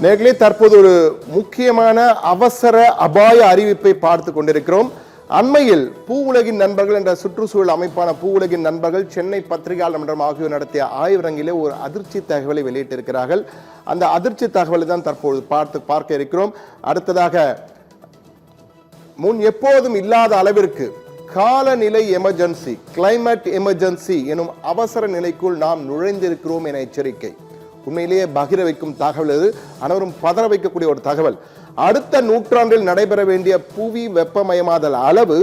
நேர்களே, தற்போது ஒரு முக்கியமான அவசர அபாய அறிவிப்பை பார்த்து கொண்டிருக்கிறோம். அண்மையில் பூ உலகின் நண்பர்கள் என்ற சுற்றுச்சூழல் அமைப்பான பூ உலகின் நண்பர்கள் சென்னை பத்திரிகையாளர் மன்றம் ஆகியோர் நடத்திய ஆய்வரங்கிலே ஒரு அதிர்ச்சி தகவலை வெளியிட்டிருக்கிறார்கள். அந்த அதிர்ச்சி தகவலை தான் தற்போது பார்க்க இருக்கிறோம். அடுத்ததாக, முன் எப்போதும் இல்லாத அளவிற்கு காலநிலை எமர்ஜென்சி, கிளைமேட் எமர்ஜென்சி எனும் அவசர நிலைக்குள் நாம் நுழைந்திருக்கிறோம் என எச்சரிக்கை. உண்மையிலேயே பகிர வைக்கும் தகவல் இது, அனைவரும் பதற வைக்கக்கூடிய ஒரு தகவல். அடுத்த நூற்றாண்டில் நடைபெற வேண்டிய புவி வெப்பமயமாதல் அளவு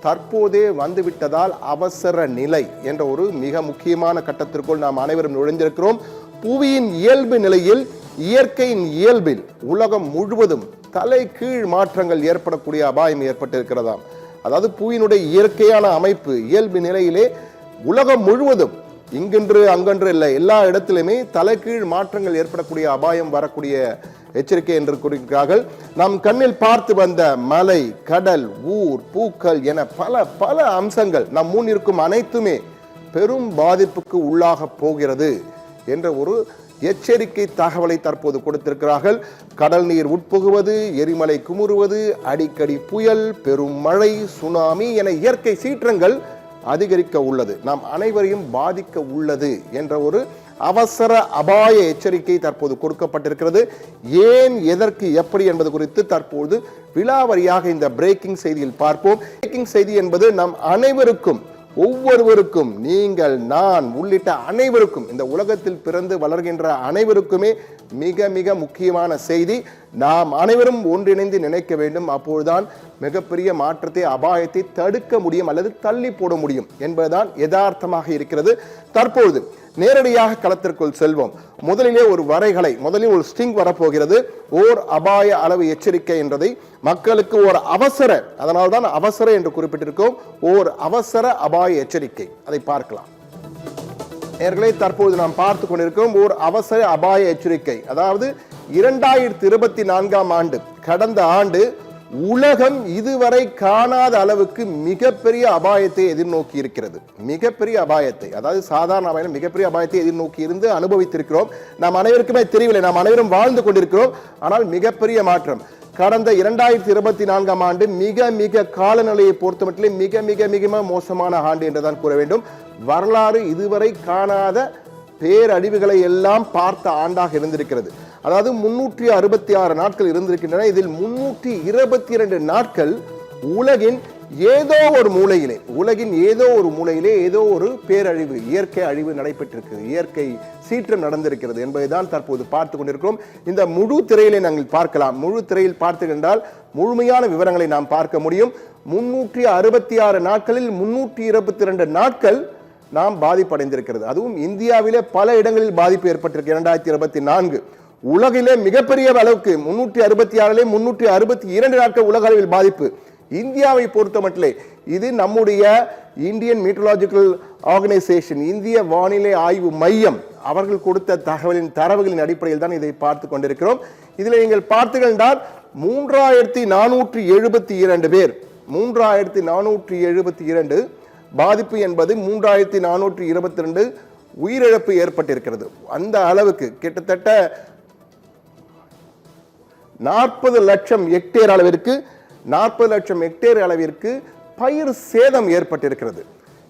தற்போதே வந்துவிட்டதால் அவசர நிலை என்ற ஒரு மிக முக்கியமான கட்டத்திற்குள் நாம் அனைவரும் நுழைந்திருக்கிறோம். புவியின் இயல்பு நிலையில், இயற்கையின் இயல்பில் உலகம் முழுவதும் தலை கீழ் மாற்றங்கள் ஏற்படக்கூடிய அபாயம் ஏற்பட்டிருக்கிறதாம். அதாவது புவியினுடைய இயற்கையான அமைப்பு, இயல்பு நிலையிலே உலகம் முழுவதும் இங்கென்று அங்கென்று இல்லை, எல்லா இடத்திலுமே தலைகீழ் மாற்றங்கள் ஏற்படக்கூடிய அபாயம் வரக்கூடிய எச்சரிக்கை என்று கூறுகிறார்கள். நம் கண்ணில் பார்த்து வந்த மலை, கடல், ஊர், பூக்கள் என பல பல அம்சங்கள் நம் முன் இருக்கும் அனைத்துமே பெரும் பாதிப்புக்கு உள்ளாக போகிறது என்ற ஒரு எச்சரிக்கை தகவலை தற்போது கொடுத்திருக்கிறார்கள். கடல் நீர் உட்புகுவது, எரிமலை குமுறுவது, அடிக்கடி புயல், பெரும் மழை, சுனாமி என இயற்கை சீற்றங்கள் அதிகரிக்க உள்ளது, நாம் அனைவரையும் பாதிக்க உள்ளது என்ற ஒரு அவசர அபாய எச்சரிக்கை தற்போது கொடுக்கப்பட்டிருக்கிறது. ஏன், எதற்கு, எப்படி என்பது குறித்து தற்போது விலாவரியாக இந்த பிரேக்கிங் செய்தியில் பார்ப்போம். பிரேக்கிங் செய்தி என்பது நம் அனைவருக்கும், ஒவ்வொருவருக்கும், நீங்கள், நான் உள்ளிட்ட அனைவருக்கும், இந்த உலகத்தில் பிறந்து வளர்கின்ற அனைவருக்குமே மிக மிக முக்கியமான செய்தி. நாம் அனைவரும் ஒன்றிணைந்து நினைக்க வேண்டும். அப்போதுதான் மிகப்பெரிய மாற்றத்தை, அபாயத்தை தடுக்க முடியும் அல்லது தள்ளி போட முடியும் என்பதுதான் யதார்த்தமாக இருக்கிறது. தற்பொழுது நேரடியாக களத்திற்குள் செல்வோம். முதலிலே ஒரு வரைகலை, முதலில் ஒரு ஸ்டிங் வரப்போகிறது. ஓர் அபாய அளவு எச்சரிக்கை என்றதை மக்களுக்கு ஒரு அவசர, அதனால்தான் அவசர என்று குறிப்பிட்டிருக்கோம், ஓர் அவசர அபாய எச்சரிக்கை. அதை பார்க்கலாம். நேயர்களே, தற்போது நாம் பார்த்து கொண்டிருக்கிறோம் ஓர் அவசர அபாய எச்சரிக்கை. அதாவது 2024ஆம் ஆண்டு, கடந்த ஆண்டு உலகம் இதுவரை காணாத அளவுக்கு மிகப்பெரிய அபாயத்தை எதிர்நோக்கி இருக்கிறது. மிகப்பெரிய அபாயத்தை, அதாவது சாதாரண அபாயம், மிகப்பெரிய அபாயத்தை எதிர்நோக்கி இருந்து அனுபவித்திருக்கிறோம். நாம் அனைவருக்குமே தெரியவில்லை, நாம் அனைவரும் வாழ்ந்து கொண்டிருக்கிறோம். ஆனால் மிகப்பெரிய மாற்றம் கடந்த 2024ஆம் ஆண்டு மிக மிக காலநிலையை பொறுத்தமட்டிலே மிக மிக மிக மோசமான ஆண்டு என்றுதான் கூற வேண்டும். வரலாறு இதுவரை காணாத பேரழிவுகளை எல்லாம் பார்த்த ஆண்டாக இருந்திருக்கிறது. அதாவது 366 நாட்கள் இருந்திருக்கின்றன. இதில் 322 நாட்கள் உலகின் ஏதோ ஒரு மூலையிலே, உலகின் ஏதோ ஒரு மூலையிலே ஏதோ ஒரு பேரழிவு, இயற்கை அழிவு நடைபெற்றிருக்கிறது, இயற்கை சீற்றம் நடந்திருக்கிறது என்பதைதான் தற்போது பார்த்து கொண்டிருக்கிறோம். இந்த முழு திரையிலே நாங்கள் பார்க்கலாம். முழு திரையில் பார்த்துக்கின்றால் முழுமையான விவரங்களை நாம் பார்க்க முடியும். 366 நாட்களில் 322 நாட்கள் நாம் பாதிப்படைந்திருக்கிறது. அதுவும் இந்தியாவிலே பல இடங்களில் பாதிப்பு ஏற்பட்டிருக்கு. 2024 உலகிலே மிகப்பெரிய அளவுக்கு 366 362 நாட்கள் உலக அளவில் பாதிப்பு. இந்தியாவை பொறுத்த மட்டிலே இது நம்முடைய இந்தியன் மீட்டரலாஜிக்கல் ஆர்கனைசேஷன், இந்திய வானிலை ஆய்வு மையம், அவர்கள் கொடுத்த தரவுகளின் அடிப்படையில் தான் இதை பார்த்து கொண்டிருக்கிறோம். இதில் நீங்கள் பார்த்தீர்கள் 3472 பேர், 3472 பாதிப்பு என்பது 3422 உயிரிழப்பு ஏற்பட்டிருக்கிறது. அந்த அளவுக்கு கிட்டத்தட்ட 40 லட்சம் ஹெக்டேர் அளவிற்கு, 40 லட்சம் ஹெக்டேர் அளவிற்கு பயிர் சேதம் ஏற்பட்டிருக்கிறது.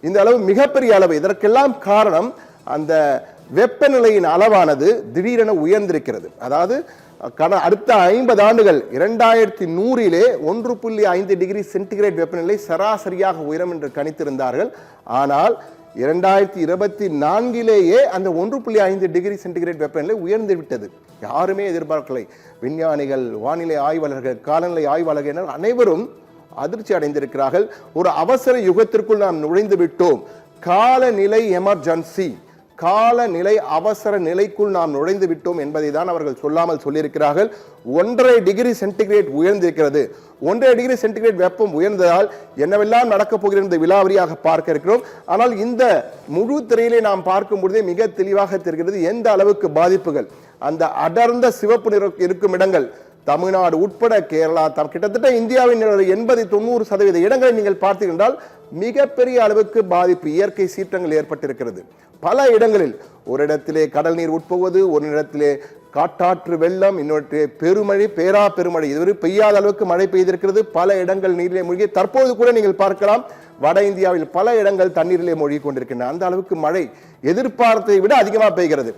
இந்த அளவு மிகப்பெரிய அளவு. இதற்கெல்லாம் காரணம் அந்த வெப்பநிலையின் அளவானது திடீரென உயர்ந்திருக்கிறது. அதாவது அடுத்த 50 ஆண்டுகள் 2100 1.5 டிகிரி சென்டிகிரேட் வெப்பநிலை சராசரியாக உயரும் என்று கணித்திருந்தார்கள். ஆனால் 2024 அந்த 1.5 டிகிரி சென்டிகிரேட் வெப்பநிலை உயர்ந்து விட்டது. யாருமே எதிர்பார்க்கலை. விஞ்ஞானிகள், வானிலை ஆய்வாளர்கள், காலநிலை ஆய்வாளர்கள் அனைவரும் அதிர்ச்சி அடைந்திருக்கிறார்கள். ஒரு அவசர யுகத்திற்குள் நாம் நுழைந்து விட்டோம். காலநிலை எமர்ஜென்சி, காலநிலை அவசர நிலைக்குள் நாம் நுழைந்து விட்டோம் என்பதை தான் அவர்கள் சொல்லாமல் சொல்லியிருக்கிறார்கள். 1.5 டிகிரி சென்டிகிரேட் உயர்ந்திருக்கிறது. 1.5 டிகிரி சென்டிகிரேட் வெப்பம் உயர்ந்ததால் என்னவெல்லாம் நடக்கப் போகிறது இந்த விலாவரியாக பார்க்க இருக்கிறோம். ஆனால் இந்த முழு திரையிலே நாம் பார்க்கும் பொழுதே மிக தெளிவாக தெரிகிறது எந்த அளவுக்கு பாதிப்புகள். அந்த அடர்ந்த சிவப்பு நிறம் இருக்கும் இடங்கள் தமிழ்நாடு உட்பட கேரளா, கிட்டத்தட்ட இந்தியாவின் 80-90% இடங்களை நீங்கள் பார்த்தீர்கள் மிகப்பெரிய அளவுக்கு பாதிப்பு, இயற்கை சீற்றங்கள் ஏற்பட்டிருக்கிறது. பல இடங்களில் ஒரு இடத்திலே கடல் நீர் உட்புகுவது, ஒரு இடத்திலே காட்டாற்று வெள்ளம், இன்னொரு பெருமழை, பெருமழை, இதுவரை பெய்யாத அளவுக்கு மழை பெய்திருக்கிறது. பல இடங்கள் நீரிலே மூழ்கி, தற்போது கூட நீங்கள் பார்க்கலாம் வட இந்தியாவில் பல இடங்கள் தண்ணீரிலே மூழ்கி கொண்டிருக்கின்றன. அந்த அளவுக்கு மழை எதிர்பார்த்ததை விட அதிகமாக பெய்கிறது.